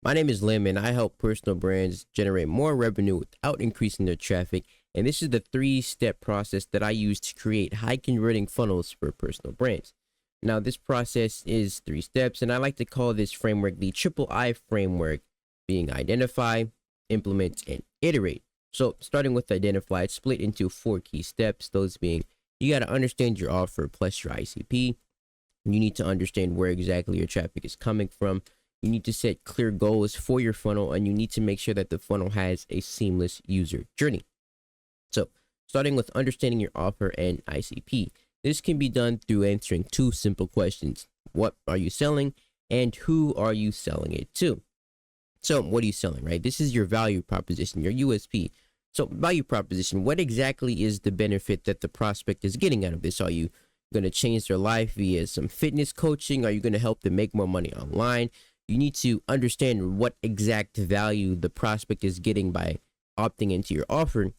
My name is Lim, and I help personal brands generate more revenue without increasing their traffic. And this is the 3-step process that I use to create high converting funnels for personal brands. Now, this process is 3 steps, and I like to call this framework the triple I framework, being identify, implement, and iterate. So, starting with identify, it's split into 4 key steps, those being you got to understand your offer plus your ICP. You need to understand where exactly your traffic is coming from. You need to set clear goals for your funnel, and you need to make sure that the funnel has a seamless user journey. So, starting with understanding your offer and ICP. This can be done through answering 2 simple questions. What are you selling, and who are you selling it to? So, what are you selling, right? This is your value proposition, your USP. So, value proposition, what exactly is the benefit that the prospect is getting out of this? Are you going to change their life via some fitness coaching? Are you going to help them make more money online? You need to understand what exact value the prospect is getting by opting into your offer.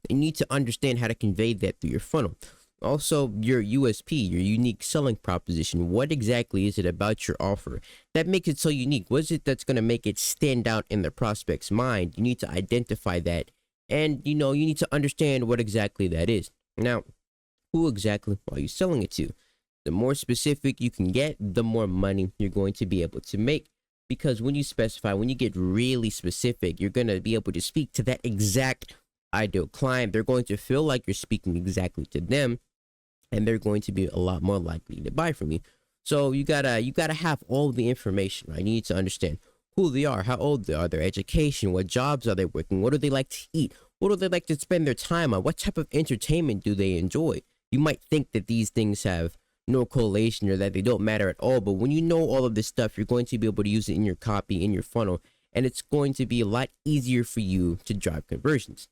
You need to understand how to convey that through your funnel. Also, your USP, your unique selling proposition. What exactly is it about your offer that makes it so unique? What is it that's going to make it stand out in the prospect's mind? You need to identify that, and you need to understand what exactly that is. Now, who exactly are you selling it to? The more specific you can get, the more money you're going to be able to make. Because when you specify, when you get really specific, you're going to be able to speak to that exact ideal client. They're going to feel like you're speaking exactly to them, and they're going to be a lot more likely to buy from you. So you gotta have all the information, right? You need to understand who they are, how old they are, their education, what jobs are they working, what do they like to eat, what do they like to spend their time on, what type of entertainment do they enjoy. You might think that these things have no correlation or that they don't matter at all, but when you know all of this stuff, you're going to be able to use it in your copy, in your funnel, and it's going to be a lot easier for you to drive conversions.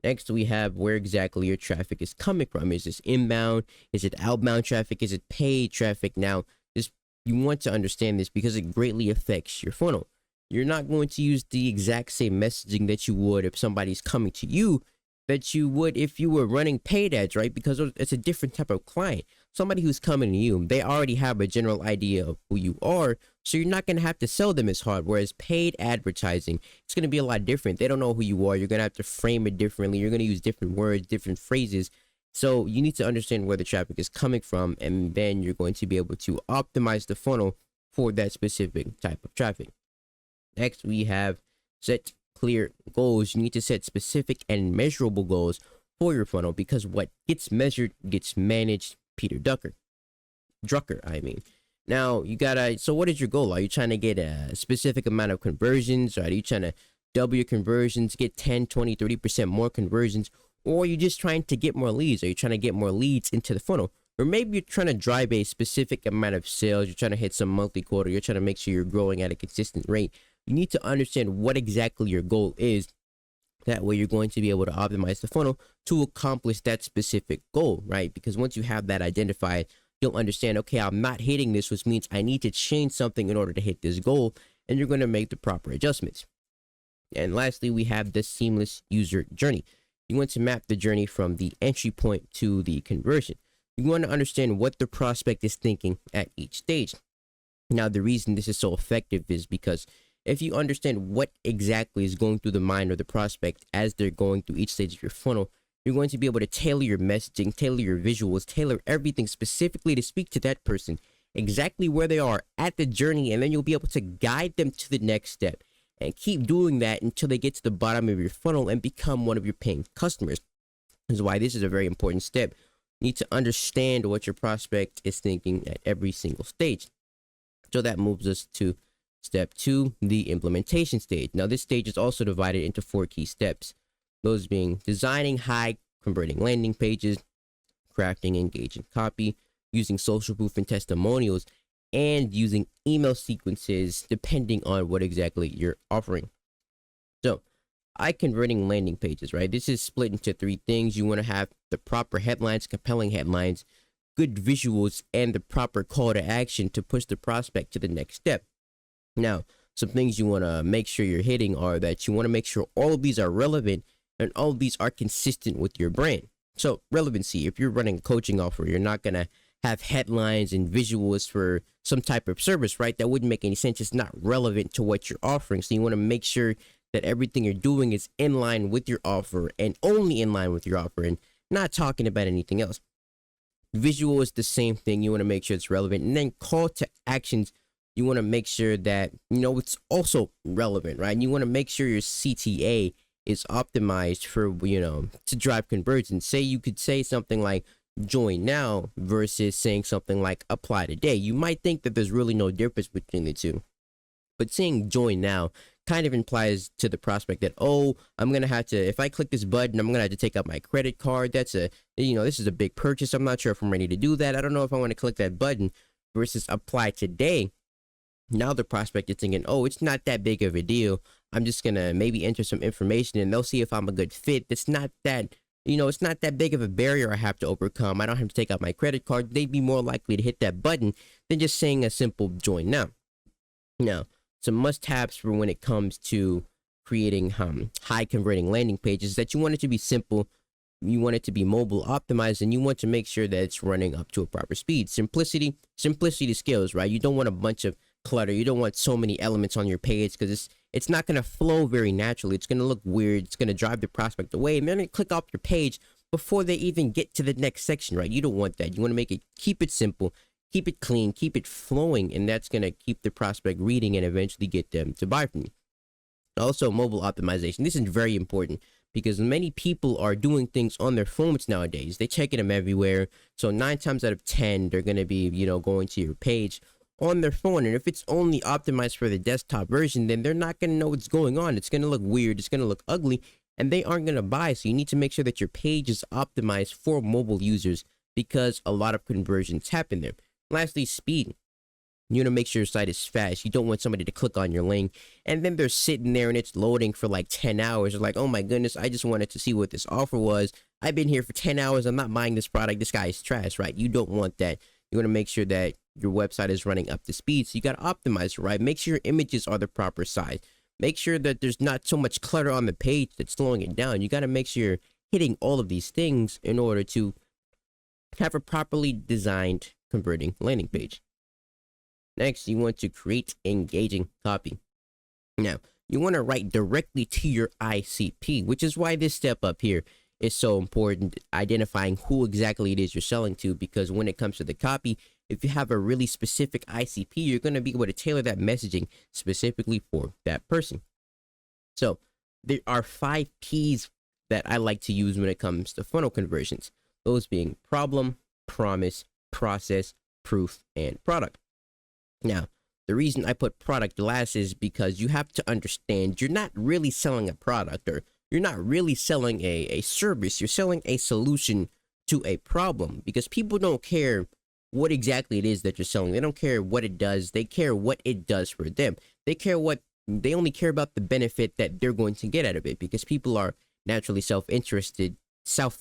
Next, we have where exactly your traffic is coming from. Is this inbound? Is it outbound traffic? Is it paid traffic? Now, you want to understand this because it greatly affects your funnel. You're not going to use the exact same messaging that you would if somebody's coming to you that you would if you were running paid ads, right? Because it's a different type of client. Somebody who's coming to you, they already have a general idea of who you are, so you're not going to have to sell them as hard. Whereas paid advertising, it's going to be a lot different. They don't know who you are. You're going to have to frame it differently. You're going to use different words, different phrases. So you need to understand where the traffic is coming from, and then you're going to be able to optimize the funnel for that specific type of traffic. Next, we have set clear goals. You need to set specific and measurable goals for your funnel, because what gets measured gets managed. Peter Drucker, I mean. Now, so what is your goal? Are you trying to get a specific amount of conversions? Or are you trying to double your conversions, get 10, 20, 30% more conversions? Or are you just trying to get more leads? Are you trying to get more leads into the funnel? Or maybe you're trying to drive a specific amount of sales. You're trying to hit some monthly quota. You're trying to make sure you're growing at a consistent rate. You need to understand what exactly your goal is. That way you're going to be able to optimize the funnel to accomplish that specific goal, right? Because once you have that identified, you'll understand, okay, I'm not hitting this, which means I need to change something in order to hit this goal, and you're going to make the proper adjustments. And lastly, we have the seamless user journey. You want to map the journey from the entry point to the conversion. You want to understand what the prospect is thinking at each stage. Now, the reason this is so effective is because if you understand what exactly is going through the mind of the prospect as they're going through each stage of your funnel, you're going to be able to tailor your messaging, tailor your visuals, tailor everything specifically to speak to that person, exactly where they are at the journey, and then you'll be able to guide them to the next step and keep doing that until they get to the bottom of your funnel and become one of your paying customers. This is why this is a very important step. You need to understand what your prospect is thinking at every single stage. So that moves us to Step 2, the implementation stage. Now, this stage is also divided into 4 key steps, those being designing high converting landing pages, crafting engaging copy, using social proof and testimonials, and using email sequences depending on what exactly you're offering. So, high converting landing pages, right? This is split into 3 things. You want to have the proper headlines, compelling headlines, good visuals, and the proper call to action to push the prospect to the next step. Now, some things you want to make sure you're hitting are that you want to make sure all of these are relevant and all of these are consistent with your brand. So, relevancy, if you're running a coaching offer, you're not going to have headlines and visuals for some type of service, right? That wouldn't make any sense. It's not relevant to what you're offering. So you want to make sure that everything you're doing is in line with your offer and only in line with your offer and not talking about anything else. Visual is the same thing. You want to make sure it's relevant. And then call to actions, you want to make sure that, it's also relevant, right? And you want to make sure your CTA is optimized for, to drive conversion. Say you could say something like join now versus saying something like apply today. You might think that there's really no difference between the two. But saying join now kind of implies to the prospect that, oh, I'm going to have to, if I click this button, I'm going to have to take out my credit card. That's this is a big purchase. I'm not sure if I'm ready to do that. I don't know if I want to click that button versus apply today. Now the prospect is thinking, oh, it's not that big of a deal. I'm just going to maybe enter some information and they'll see if I'm a good fit. It's not that, it's not that big of a barrier I have to overcome. I don't have to take out my credit card. They'd be more likely to hit that button than just saying a simple join now. Now, some must-haves for when it comes to creating high converting landing pages is that you want it to be simple, you want it to be mobile optimized, and you want to make sure that it's running up to a proper speed. Simplicity scales, right? You don't want a bunch of clutter. You don't want so many elements on your page because it's not going to flow very naturally. It's going to look weird. It's going to drive the prospect away, and they're going to click off your page before they even get to the next section, right? You don't want that. You want to keep it simple, keep it clean, keep it flowing, and that's going to keep the prospect reading and eventually get them to buy from you. Also, mobile optimization. This is very important because many people are doing things on their phones nowadays. They're checking them everywhere. So 9 times out of 10, they're going to be, going to your page on their phone. And if it's only optimized for the desktop version, then they're not going to know what's going on. It's going to look weird. It's going to look ugly, and they aren't going to buy. So you need to make sure that your page is optimized for mobile users because a lot of conversions happen there. Lastly, speed. You want to make sure your site is fast. You don't want somebody to click on your link and then they're sitting there and it's loading for like 10 hours. They're like, oh my goodness, I just wanted to see what this offer was. I've been here for 10 hours. I'm not buying this product. This guy is trash, right? You don't want that. You want to make sure that your website is running up to speed. So you got to optimize it, right? Make sure your images are the proper size. Make sure that there's not so much clutter on the page that's slowing it down. You got to make sure you're hitting all of these things in order to have a properly designed converting landing page. Next, you want to create engaging copy. Now, you want to write directly to your ICP, which is why this step up here is so important, identifying who exactly it is you're selling to, because when it comes to the copy, if you have a really specific ICP, you're going to be able to tailor that messaging specifically for that person. So there are 5 keys that I like to use when it comes to funnel conversions, those being problem, promise, process, proof, and product. Now, the reason I put product last is because you have to understand you're not really selling a product, or you're not really selling a service. You're selling a solution to a problem, because people don't care what exactly it is that you're selling. They don't care what it does. They care what it does for them. They only care about the benefit that they're going to get out of it, because people are naturally self-interested. So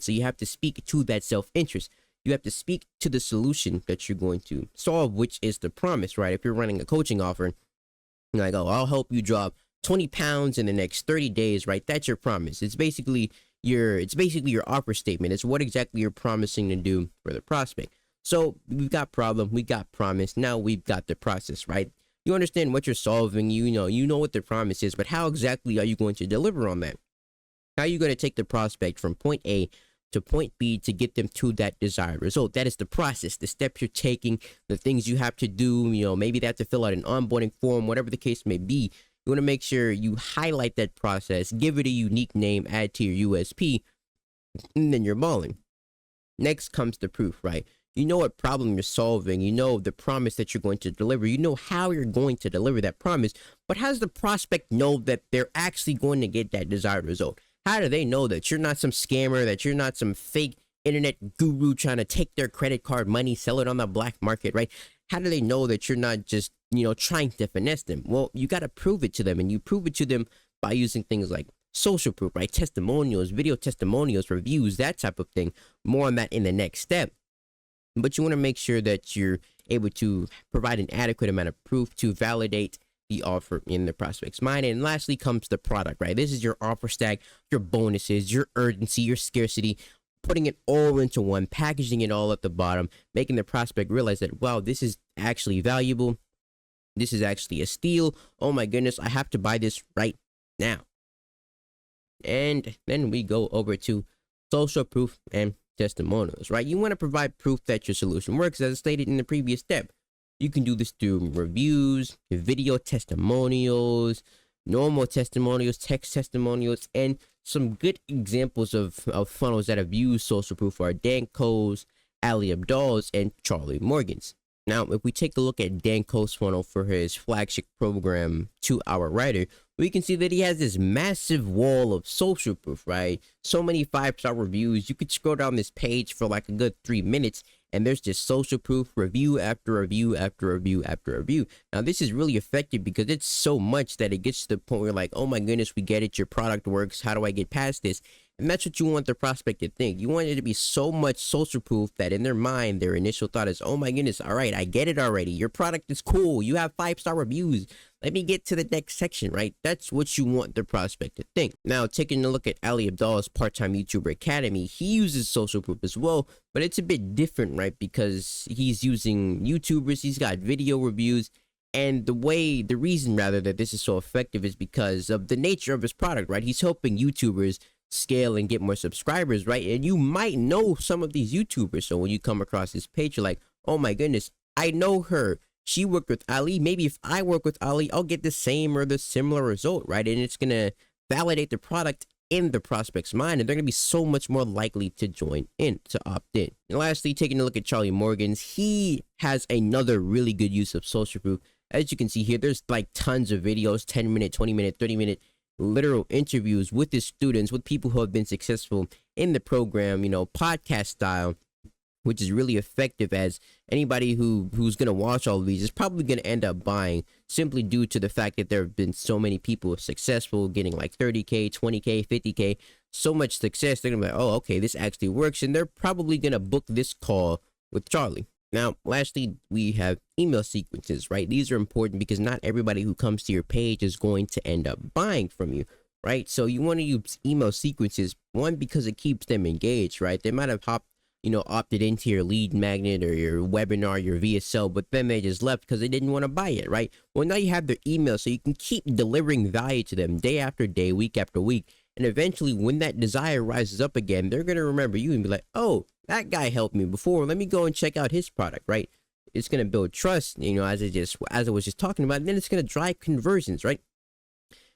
you have to speak to that self-interest. You have to speak to the solution that you're going to solve, which is the promise, right? If you're running a coaching offer, you're like, oh, I'll help you drop 20 pounds in the next 30 days, right? That's your promise. It's basically your offer statement. It's what exactly you're promising to do for the prospect. So we've got problem, we got promise. Now we've got the process, right? You understand what you're solving. You know what the promise is, but how exactly are you going to deliver on that? How are you going to take the prospect from point A to point B to get them to that desired result? That is the process, the steps you're taking, the things you have to do. Maybe they have to fill out an onboarding form, whatever the case may be. You want to make sure you highlight that process, give it a unique name, add to your USP, and then you're balling. Next comes the proof, right? You know what problem you're solving. You know the promise that you're going to deliver. You know how you're going to deliver that promise. But how does the prospect know that they're actually going to get that desired result? How do they know that you're not some scammer, that you're not some fake internet guru trying to take their credit card money, sell it on the black market, right? How do they know that you're not just, trying to finesse them? Well, you got to prove it to them, and you prove it to them by using things like social proof, right? Testimonials, video testimonials, reviews, that type of thing. More on that in the next step. But you want to make sure that you're able to provide an adequate amount of proof to validate the offer in the prospect's mind. And lastly comes the product, right? This is your offer stack, your bonuses, your urgency, your scarcity. putting it all into one, packaging it all at the bottom, making the prospect realize that, wow, this is actually valuable. This is actually a steal. Oh my goodness, I have to buy this right now. And then we go over to social proof and testimonials, right? You want to provide proof that your solution works, as stated in the previous step. You can do this through reviews, video testimonials, normal testimonials, text testimonials, and some good examples of funnels that have used social proof are Dan Coe's, Ali Abdal's, and Charlie Morgan's. Now, if we take a look at Dan Coe's funnel for his flagship program, 2-Hour Writer, we can see that he has this massive wall of social proof, right? So many 5-star reviews. You could scroll down this page for like a good 3 minutes, and there's just social proof, review after review after review after review. Now, this is really effective because it's so much that it gets to the point where you're like, oh my goodness, we get it. Your product works. How do I get past this? And that's what you want the prospect to think. You want it to be so much social proof that in their mind, their initial thought is, oh my goodness, all right, I get it already. Your product is cool. You have 5-star reviews. Let me get to the next section, right? That's what you want the prospect to think. Now, taking a look at Ali Abdal's Part-Time YouTuber Academy, he uses social proof as well, but it's a bit different, right? Because he's using YouTubers, he's got video reviews, and the reason that this is so effective is because of the nature of his product, right? He's helping YouTubers scale and get more subscribers, right? And you might know some of these YouTubers. So when you come across this page, you're like, oh my goodness, I know her. She worked with Ali. Maybe if I work with Ali, I'll get the same or the similar result, right? And it's going to validate the product in the prospect's mind, and they're going to be so much more likely to join in, to opt in. And lastly, taking a look at Charlie Morgan's, he has another really good use of social proof. As you can see here, there's like tons of videos, 10-minute, 20-minute, 30-minute literal interviews with his students, with people who have been successful in the program, podcast style, which is really effective, as anybody who's going to watch all of these is probably going to end up buying, simply due to the fact that there have been so many people successful, getting like 30K, 20K, 50K, so much success. They're going to be like, oh, okay, this actually works. And they're probably going to book this call with Charlie. Now, lastly, we have email sequences, right? These are important because not everybody who comes to your page is going to end up buying from you, right? So you want to use email sequences, one, because it keeps them engaged, right? They might have opted into your lead magnet or your webinar, your VSL, but then they just left because they didn't want to buy it, right? Well, now you have their email, so you can keep delivering value to them day after day, week after week. And eventually, when that desire rises up again, they're going to remember you and be like, oh, that guy helped me before. Let me go and check out his product, right? It's going to build trust, as I was just talking about, and then it's going to drive conversions, right?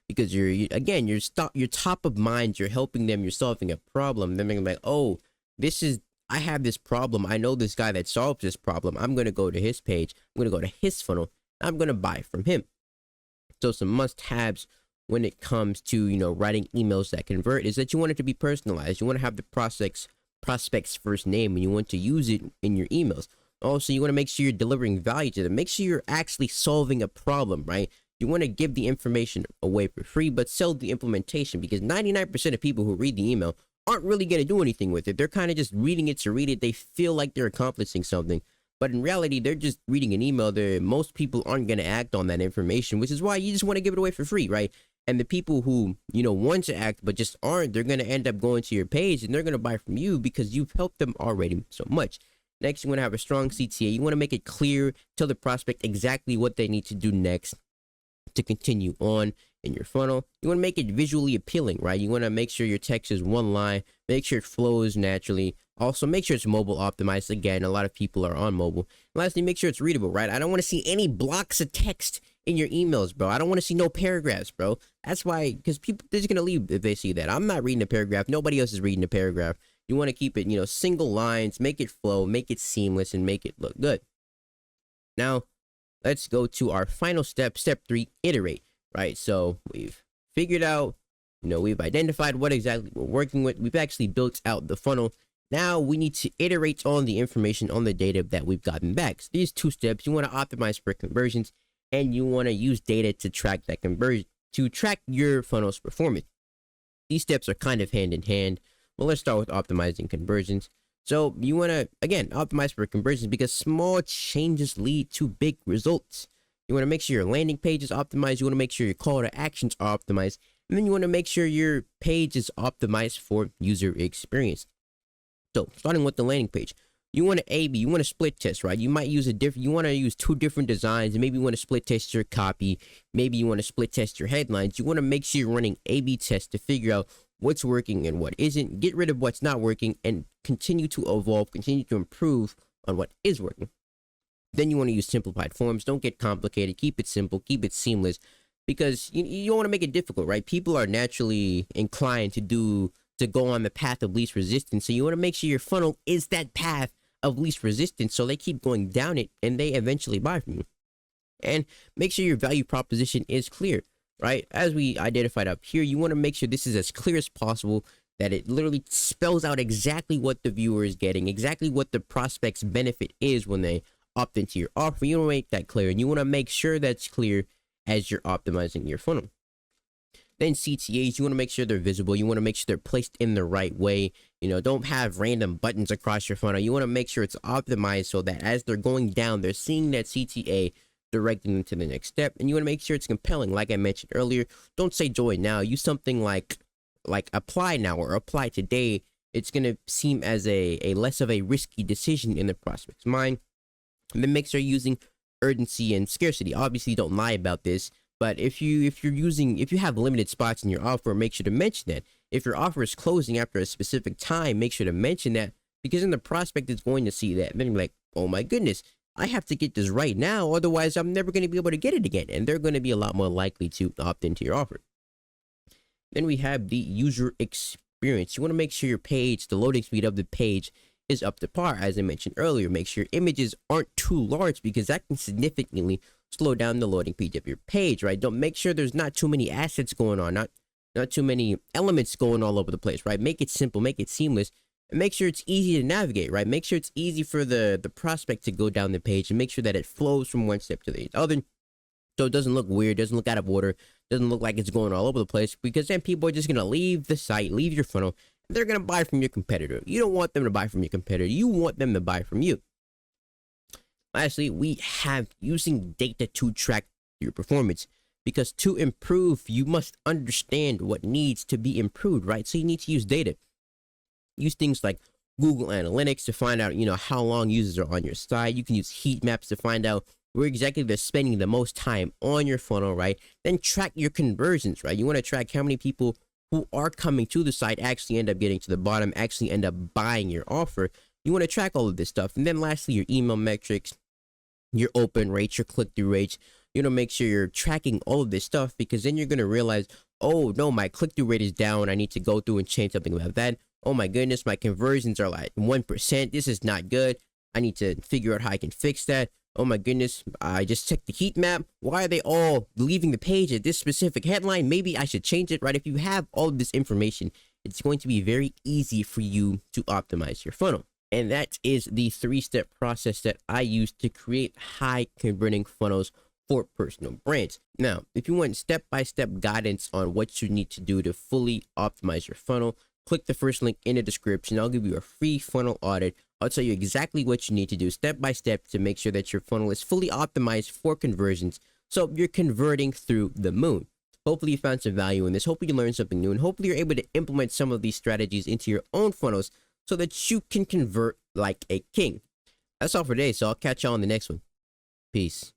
Because you're top of mind, you're helping them, you're solving a problem. Then they're going to be like, oh, I have this problem. I know this guy that solves this problem. I'm going to go to his page. I'm going to go to his funnel. I'm going to buy from him. So some must-haves when it comes to, writing emails that convert is that you want it to be personalized. You want to have the prospect's first name, and you want to use it in your emails. Also, you want to make sure you're delivering value to them. Make sure you're actually solving a problem, right? You want to give the information away for free, but sell the implementation, because 99% of people who read the email aren't really going to do anything with it. They're kind of just reading it to read it. They feel like they're accomplishing something, but in reality, they're just reading an email. Most people aren't going to act on that information, which is why you just want to give it away for free, right? And the people who, want to act but just aren't, they're going to end up going to your page, and they're going to buy from you because you've helped them already so much. Next, you want to have a strong CTA. You want to make it clear, tell the prospect exactly what they need to do next to continue on in your funnel. You want to make it visually appealing, right? You want to make sure your text is one line, make sure it flows naturally. Also, make sure it's mobile optimized. Again, a lot of people are on mobile. And lastly, make sure it's readable, right? I don't want to see any blocks of text in your emails, bro. I don't want to see no paragraphs, bro. That's why, because people, they're just going to leave if they see that. I'm not reading a paragraph. Nobody else is reading a paragraph. You want to keep it, single lines, make it flow, make it seamless, and make it look good. Now, let's go to our final step, step 3, iterate, right? So we've figured out, we've identified what exactly we're working with. We've actually built out the funnel. Now we need to iterate on the information, on the data that we've gotten back. So these 2 steps, you want to optimize for conversions, and you want to use data to track that conversion, to track your funnel's performance. These steps are kind of hand in hand. Well, let's start with optimizing conversions. So you want to, again, optimize for conversions because small changes lead to big results. You want to make sure your landing page is optimized. You want to make sure your call to actions are optimized. And then you want to make sure your page is optimized for user experience. So starting with the landing page, you want to A/B, you want to split test, right? You might use you want to use two different designs, and maybe you want to split test your copy, maybe you want to split test your headlines. You want to make sure you're running A/B tests to figure out what's working and what isn't, get rid of what's not working, and continue to evolve, continue to improve on what is working. Then you want to use simplified forms. Don't get complicated. Keep it simple. Keep it seamless, because you don't want to make it difficult, right? People are naturally inclined to go on the path of least resistance. So you want to make sure your funnel is that path of least resistance, so they keep going down it and they eventually buy from you. And make sure your value proposition is clear, right? As we identified up here, you want to make sure this is as clear as possible, that it literally spells out exactly what the viewer is getting, exactly what the prospect's benefit is when they opt into your offer. You want to make that clear, and you want to make sure that's clear as you're optimizing your funnel. Then CTAs, you want to make sure they're visible. You want to make sure they're placed in the right way. You know, don't have random buttons across your funnel. You want to make sure it's optimized so that as they're going down, they're seeing that CTA directing them to the next step. And you want to make sure it's compelling. Like I mentioned earlier, don't say join now. Use something like apply now or apply today. It's going to seem as a less of a risky decision in the prospect's mind. And then make sure you're using urgency and scarcity. Obviously, don't lie about this. But if you have limited spots in your offer, make sure to mention that. If your offer is closing after a specific time, make sure to mention that, because then the prospect is going to see that. And then you're like, oh my goodness, I have to get this right now, otherwise I'm never going to be able to get it again. And they're going to be a lot more likely to opt into your offer. Then we have the user experience. You want to make sure your page, the loading speed of the page, is up to par. As I mentioned earlier, make sure your images aren't too large, because that can significantly slow down the loading speed of your page, right? Don't make sure there's not too many assets going on, not too many elements going all over the place, right? Make it simple, make it seamless, and make sure it's easy to navigate, right? Make sure it's easy for the prospect to go down the page, and make sure that it flows from one step to the other, so it doesn't look weird, doesn't look out of order, doesn't look like it's going all over the place, because then people are just going to leave the site, leave your funnel, and they're going to buy from your competitor. You don't want them to buy from your competitor. You want them to buy from you. Lastly, we have using data to track your performance, because to improve, you must understand what needs to be improved, right? So you need to use data. Use things like Google Analytics to find out, how long users are on your site. You can use heat maps to find out where exactly they're spending the most time on your funnel, right? Then track your conversions, right? You want to track how many people who are coming to the site actually end up getting to the bottom, actually end up buying your offer. You want to track all of this stuff. And then lastly, your email metrics, your open rates, your click-through rates. Make sure you're tracking all of this stuff, because then you're going to realize, oh no, my click-through rate is down. I need to go through and change something about that. Oh my goodness, my conversions are like 1%. This is not good. I need to figure out how I can fix that. Oh my goodness, I just checked the heat map. Why are they all leaving the page at this specific headline? Maybe I should change it, right? If you have all of this information, it's going to be very easy for you to optimize your funnel. And that is the 3-step process that I use to create high converting funnels for personal brands. Now, if you want step-by-step guidance on what you need to do to fully optimize your funnel, click the first link in the description. I'll give you a free funnel audit. I'll tell you exactly what you need to do step by step to make sure that your funnel is fully optimized for conversions, so you're converting through the moon. Hopefully you found some value in this. Hopefully you learned something new, and hopefully you're able to implement some of these strategies into your own funnels so that you can convert like a king. That's all for today, so I'll catch y'all on the next one. Peace.